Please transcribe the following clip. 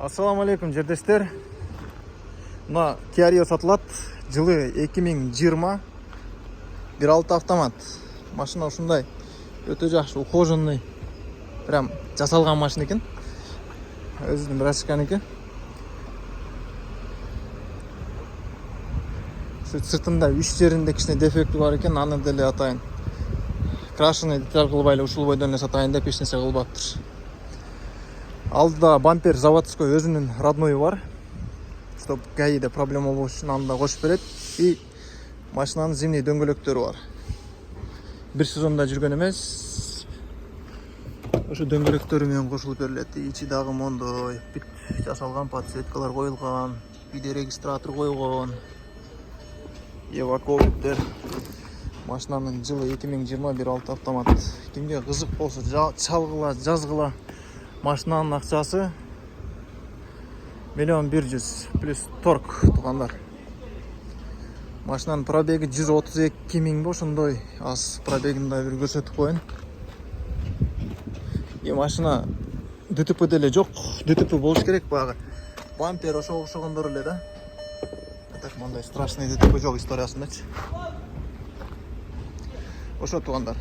Ассаламу алейкум жердештер. Мына Kia Rio сатылат. Жылы 2020 1.6 автомат. Машина ушундай өтө жакшы, ухоженный. Прям жасалган машина экен. Өзүнүн брачканыкы. Сыртында 3 жеринде кичине дефекти бар экен, аны деле атайын. Крашеный деталь кылбай эле ушул бойдон эле сатайын деп эч нерсе кылбаптыр. Алдыда бампер заводской өзүнүн родной бар. Чтоб гаиде проблема болуш үчүн аны да кошуп берет. И машинанын зимний дөңгөлөктөрү бар. Бир сезонда жүргөн эмес. Ошо дөңгөлөктөрү менен кошулуп берилет. Ичи дагы мондой бүт жасалган, подсветкалар коюлган, видео регистратор койгон. Еваковиттер. Машинанын жылы 2020 1.6 автомат. Кимге кызык болсо чалгыла, жазгыла. Машинанын акчасы 1 100 000 плюс торг туугандар. Машинанын пробеги 132 000 ошондой. Аз пробегин да бир көрсөтүп коеюн. Машина ДТП деле жок. ДТП болуш керек баягы. Бампер ошого окшогондор эле да. Так мындай страшный ДТП жок историясындачы. Ошо туугандар.